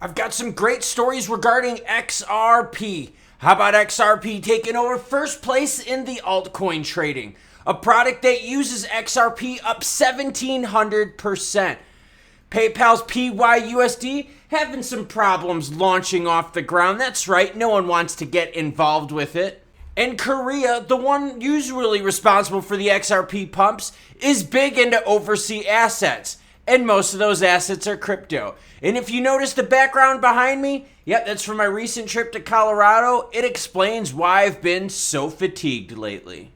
I've got some great stories regarding XRP. How about XRP taking over first place in the altcoin trading? A product that uses XRP up 1,700%. PayPal's PYUSD having some problems launching off the ground. That's right, no one wants to get involved with it. And Korea, the one usually responsible for the XRP pumps, is big into overseas assets. And most of those assets are crypto. And if you notice the background behind me, yep, that's from my recent trip to Colorado. It explains why I've been so fatigued lately.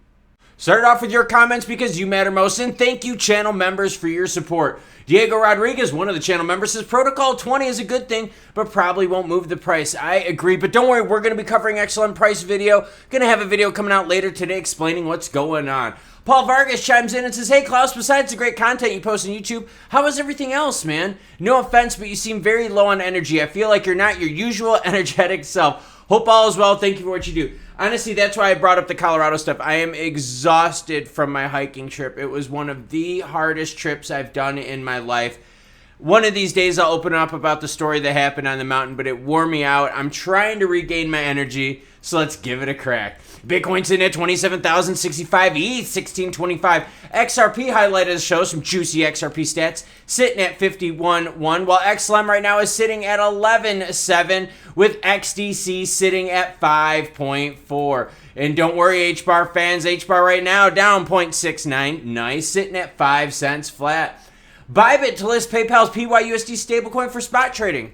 Start off with your comments because you matter most, and thank you channel members for your support. Diego Rodriguez, one of the channel members, says Protocol 20 is a good thing, but probably won't move the price. I agree, but don't worry, we're going to be covering XLM price video. Going to have a video coming out later today explaining what's going on. Paul Vargas chimes in and says, hey Klaus, besides the great content you post on YouTube, how is everything else, man? No offense, but you seem very low on energy. I feel like you're not your usual energetic self. Hope all is well. Thank you for what you do. Honestly, that's why I brought up the Colorado stuff. I am exhausted from my hiking trip. It was one of the hardest trips I've done in my life. One of these days I'll open up about the story that happened on the mountain, but it wore me out. I'm trying to regain my energy, so let's give it a crack. Bitcoin sitting at 27,065, ETH 1625. XRP highlighted shows some juicy XRP stats, sitting at 51.1, while XLM right now is sitting at 11.7, with XDC sitting at 5.4. And don't worry, HBAR fans, HBAR right now down 0.69, nice, sitting at 5 cents flat. Bybit to list PayPal's PYUSD stablecoin for spot trading.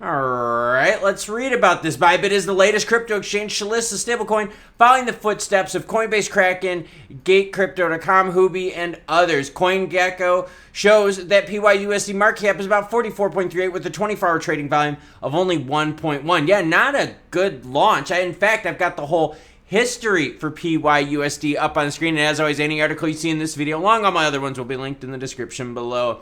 Alright, let's read about this. Bybit is the latest crypto exchange to list the stablecoin following the footsteps of Coinbase, Kraken, GateCrypto.com, Huobi, and others. CoinGecko shows that PYUSD market cap is about 44.38 with a 24-hour trading volume of only 1.1. Yeah, not a good launch. In fact, I've got the whole history for PYUSD up on the screen, and as always, any article you see in this video, along all my other ones, will be linked in the description below.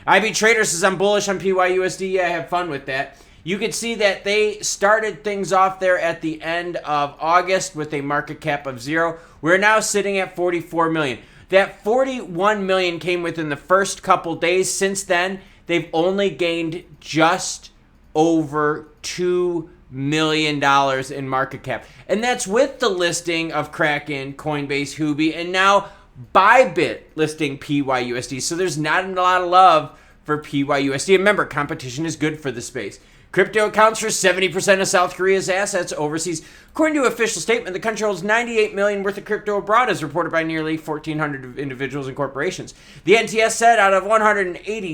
IB Trader says I'm bullish on PYUSD. Yeah, I have fun with that. You can see that they started things off there at the end of August with a market cap of 0. We're now sitting at 44 million. That 41 million came within the first couple days. Since then, they've only gained just over $2 million in market cap. And that's with the listing of Kraken, Coinbase, Huobi, and now Bybit listing PYUSD. So there's not a lot of love for PYUSD. Remember, competition is good for the space. Crypto accounts for 70% of South Korea's assets overseas. According to an official statement, the country holds 98 million worth of crypto abroad, as reported by nearly 1,400 individuals and corporations. The NTS said out of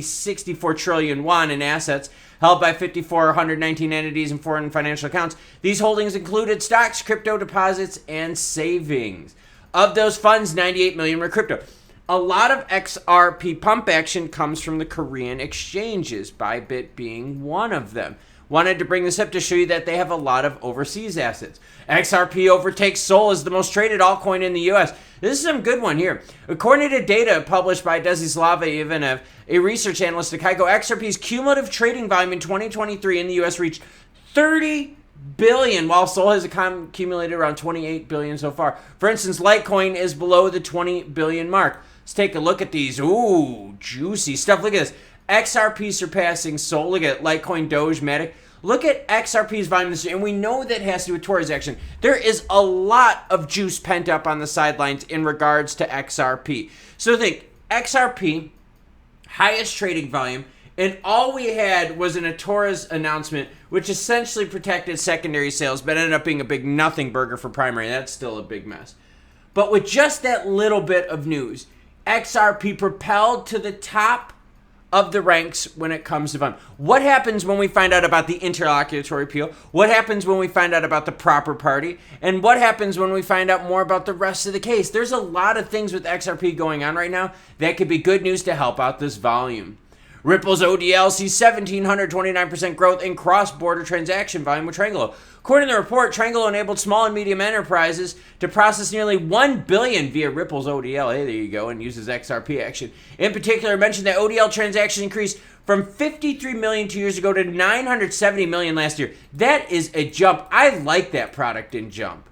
64 trillion won in assets held by 5,419 entities and foreign financial accounts, these holdings included stocks, crypto deposits, and savings. Of those funds, 98 million were crypto. A lot of XRP pump action comes from the Korean exchanges, Bybit being one of them. Wanted to bring this up to show you that they have a lot of overseas assets. XRP overtakes Sol as the most traded altcoin in the US. This is some good one here. According to data published by Desislava Ivanov, a research analyst at Kaiko, XRP's cumulative trading volume in 2023 in the US reached 30 billion, while Sol has accumulated around 28 billion so far. For instance, Litecoin is below the 20 billion mark. Let's take a look at these. Ooh, juicy stuff. Look at this. XRP surpassing Sol. Look at Litecoin, Doge, Matic. Look at XRP's volume this year, and we know that has to do with Torres action. There is a lot of juice pent up on the sidelines in regards to XRP. So think, XRP, highest trading volume, and all we had was a Torres announcement, which essentially protected secondary sales, but ended up being a big nothing burger for primary. That's still a big mess. But with just that little bit of news, XRP propelled to the top of the ranks when it comes to volume. What happens when we find out about the interlocutory appeal? What happens when we find out about the proper party? And what happens when we find out more about the rest of the case? There's a lot of things with XRP going on right now that could be good news to help out this volume. Ripple's ODL sees 1,729% growth in cross-border transaction volume with Trangelo. According to the report, Trangelo enabled small and medium enterprises to process nearly 1 billion via Ripple's ODL. Hey, there you go, and uses XRP action. In particular, mentioned that ODL transactions increased from 53 million 2 years ago to 970 million last year. That is a jump. I like that product in jump.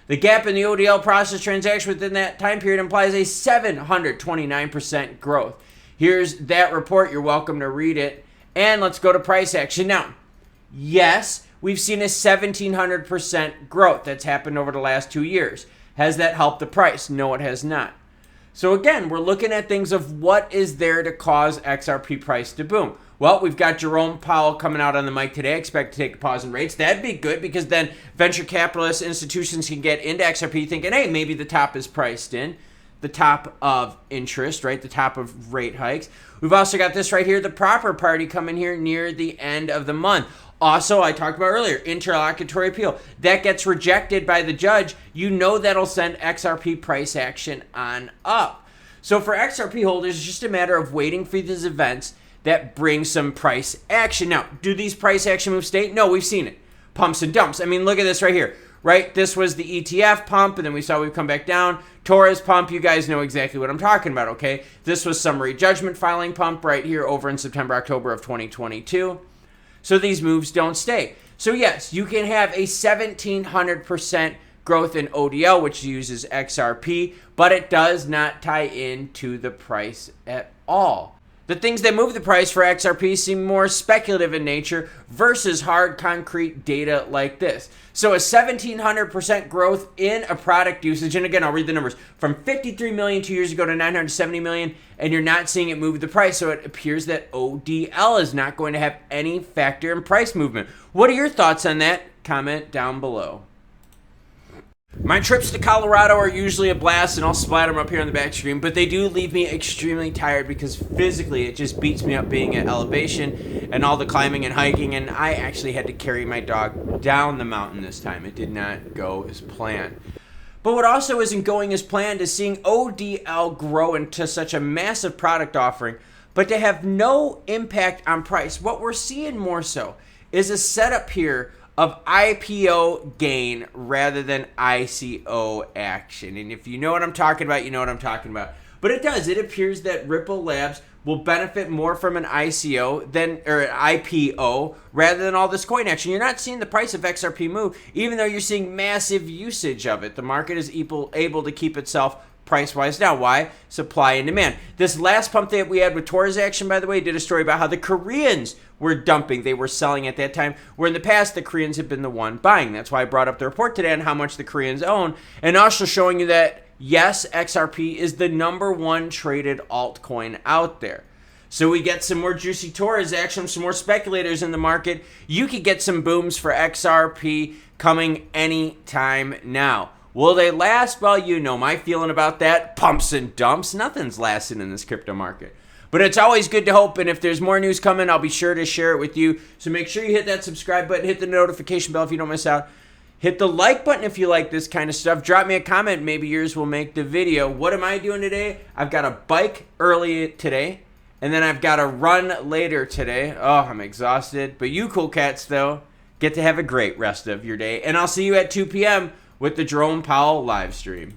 The gap in the ODL process transaction within that time period implies a 729% growth. Here's that report. You're welcome to read it. And let's go to price action. Now, Yes, we've seen a 1,700% growth that's happened over the last 2 years. Has that helped the price? No, it has not. So again, we're looking at things of what is there to cause XRP price to boom. Well, we've got Jerome Powell coming out on the mic today. Expect to take a pause in rates. That'd be good because then venture capitalist institutions can get into XRP thinking, hey, maybe the top is priced in. The top of interest, right? The top of rate hikes. We've also got this right here, the proper party coming here near the end of the month. Also, I talked about earlier, interlocutory appeal. That gets rejected by the judge. You know that'll send XRP price action on up. So for XRP holders, it's just a matter of waiting for these events that bring some price action. Now, do these price action moves stay? No, we've seen it. Pumps and dumps. I mean, look at this right here, right? This was the ETF pump, and then we saw we've come back down. Torres pump, you guys know exactly what I'm talking about, okay? This was summary judgment filing pump right here over in September, October of 2022. So these moves don't stay. So yes, you can have a 1,700% growth in ODL, which uses XRP, but it does not tie into the price at all. The things that move the price for XRP seem more speculative in nature versus hard concrete data like this. So a 1,700% growth in a product usage, and again, I'll read the numbers, from 53 million 2 years ago to 970 million, and you're not seeing it move the price, so it appears that ODL is not going to have any factor in price movement. What are your thoughts on that? Comment down below. My trips to Colorado are usually a blast, and I'll splatter them up here on the back screen, but they do leave me extremely tired because physically it just beats me up being at elevation and all the climbing and hiking, and I actually had to carry my dog down the mountain this time. It did not go as planned. But what also isn't going as planned is seeing ODL grow into such a massive product offering, but to have no impact on price. What we're seeing more so is a setup here of IPO gain rather than ICO action. And if you know what I'm talking about, you know what I'm talking about. But it does. It appears that Ripple Labs will benefit more from an ICO than or an IPO rather than all this coin action. You're not seeing the price of XRP move, even though you're seeing massive usage of it. The market is able to keep itself price-wise now. Why? Supply and demand. This last pump that we had with Torres action, by the way, did a story about how the Koreans were dumping. They were selling at that time, where in the past, the Koreans have been the one buying. That's why I brought up the report today on how much the Koreans own, and also showing you that, yes, XRP is the #1 traded altcoin out there. So we get some more juicy Torres action, some more speculators in the market. You could get some booms for XRP coming anytime now. Will they last? Well, you know my feeling about that. Pumps and dumps. Nothing's lasting in this crypto market. But it's always good to hope, and if there's more news coming, I'll be sure to share it with you. So make sure you hit that subscribe button, hit the notification bell if you don't miss out. Hit the like button if you like this kind of stuff. Drop me a comment. Maybe yours will make the video. What am I doing today? I've got a bike early today, and then I've got a run later today. Oh, I'm exhausted. But you cool cats, though, get to have a great rest of your day. And I'll see you at 2 p.m. with the Jerome Powell live stream.